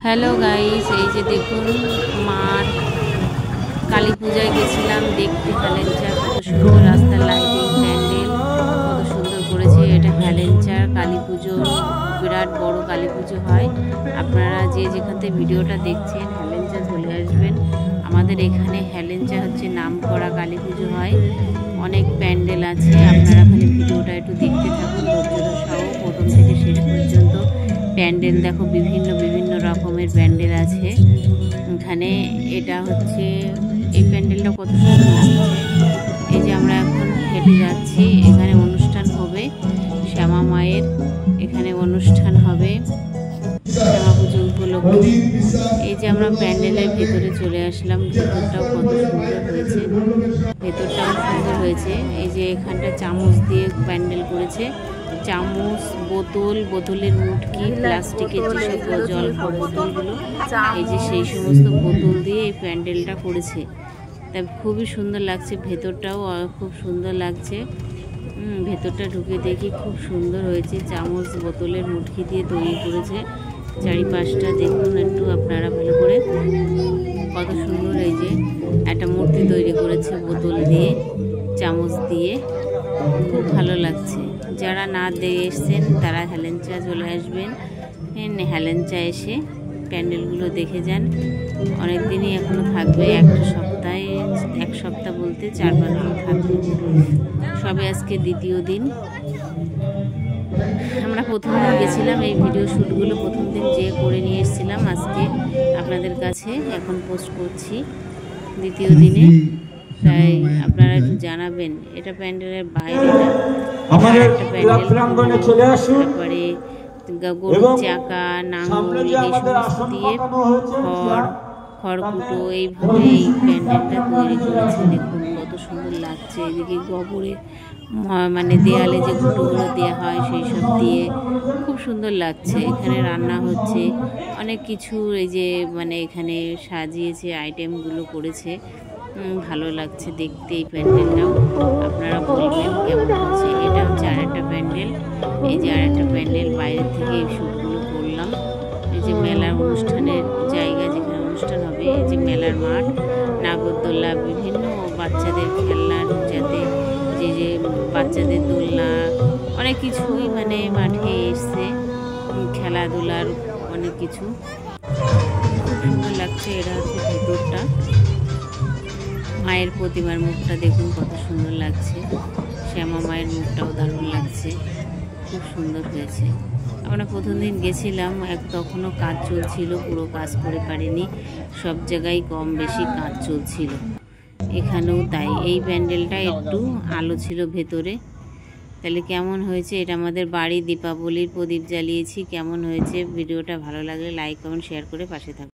Hello guys, এই যে দেখুন মার কালী পূজায় গেছিলাম দেখতে। হেলেঞ্চার কত সুন্দর রাস্তার লাইটিং প্যান্ডেল কত সুন্দর করেছে। এটা হেলেঞ্চার কালী পুজো, বিরাট বড় কালী পুজো হয়। আপনারা যে যেখান থেকে ভিডিওটা দেখছেন হেলেঞ্চা চলে আসবেন। আমাদের এখানে হেলেঞ্চা হচ্ছে নাম করা কালী পুজো হয়, অনেক প্যান্ডেল আছে। আপনারা খালি ভিডিওটা একটু দেখতে থাকুন ধৈর্য সহ প্রথম থেকে শেষ পর্যন্ত। প্যান্ডেল দেখো, বিভিন্ন বিভিন্ন রকমের প্যান্ডেল আছে এখানে। এটা হচ্ছে এই প্যান্ডেলটা কত সুন্দর লাগছে। এই যে আমরা এখন হেঁটে যাচ্ছি, এখানে অনুষ্ঠান হবে শ্যামা মায়ের, এখানে অনুষ্ঠান হবে শ্যামা পুজো উপলক্ষে। এই যে আমরা প্যান্ডেলের ভেতরে চলে আসলাম, ভেতরটাও কত সুন্দর হয়েছে, ভেতরটাও সুন্দর হয়েছে। এই যে এখানটা চামচ দিয়ে প্যান্ডেল করেছে, চামচ, বোতল, বোতলের মুটকি, প্লাস্টিকের যেসব জল বোতলগুলো, এই যে সেই সমস্ত বোতল দিয়ে এই প্যান্ডেলটা করেছে। তা খুবই সুন্দর লাগছে, ভেতরটাও খুব সুন্দর লাগছে। ভেতরটা ঢুকে দেখি খুব সুন্দর হয়েছে, চামচ বোতলের মুটকি দিয়ে তৈরি করেছে। চারিপাশটা দেখুন একটু আপনারা ভালো করে, কত সুন্দর। এই যে একটা মূর্তি তৈরি করেছে বোতল দিয়ে, চামচ দিয়ে, খুব ভালো লাগছে। যারা না দেখে এসছেন তারা হেলেঞ্চা চলে আসবেন, হেলেঞ্চা এসে প্যান্ডেলগুলো দেখে যান। অনেক দিনই এখনও থাকবে, এক সপ্তাহ বলতে 4-5 দিন থাকবে। সবে আজকে দ্বিতীয় দিন। আমরা প্রথম দিন গেছিলাম, এই ভিডিও শ্যুটগুলো প্রথম দিন যেয়ে করে নিয়ে এসেছিলাম, আজকে আপনাদের কাছে এখন পোস্ট করছি দ্বিতীয় দিনে। তাই আপনারা একটু জানাবেন। এটা প্যান্ডেলের বাইরে, একটা প্যান্ডেল, তারপরে গরুর চাকা, নাঙ্গল, এই সমস্ত দিয়ে খড়কুটো এইভাবে এই প্যান্ডেলটা তৈরি করেছে। দেখুন কত সুন্দর লাগছে। এদিকে গোবরে মানে দেয়ালে যে গুঁটোগুলো দেওয়া হয় সেই সব দিয়ে খুব সুন্দর লাগছে। এখানে রান্না হচ্ছে অনেক কিছু, এই যে মানে এখানে সাজিয়েছে, আইটেমগুলো করেছে, ভালো লাগছে দেখতে এই প্যান্ডেলটাও। আপনারা বলবেন কেমন হচ্ছে। এটা হচ্ছে আরেকটা প্যান্ডেল, এই যে আরেকটা প্যান্ডেল, বাইরে থেকে এই শ্যুটগুলো করলাম। এই যে মেলার অনুষ্ঠানের জায়গা, যেখানে অনুষ্ঠান হবে, এই যে মেলার মাঠ, নাগরদোল্লা, বিভিন্ন বাচ্চাদের খেলনার, যাতে যে বাচ্চাদের দোলনা, অনেক কিছুই মানে মাঠে এসছে, খেলাধুলার অনেক কিছু, খুব সুন্দর লাগছে। এটা হচ্ছে ভেতরটা, মায়ের প্রতিমার মুখটা দেখুন কত সুন্দর লাগছে। শ্যামা মায়ের মুখটাও দারুণ লাগছে, খুব সুন্দর হয়েছে। আমরা প্রথম দিন গেছিলাম, তখনও কাজ চলছিল, পুরো কাজ করে পারিনি, সব জায়গায় কম বেশি কাজ চলছিল, এখানেও তাই। এই প্যান্ডেলটা একটু আলো ছিল ভেতরে। তাহলে কেমন হয়েছে? এটা আমাদের বাড়ি, দীপাবলির প্রদীপ জ্বালিয়েছি। কেমন হয়েছে ভিডিওটা? ভালো লাগলে লাইক কমেন্ট শেয়ার করে পাশে থাকুন।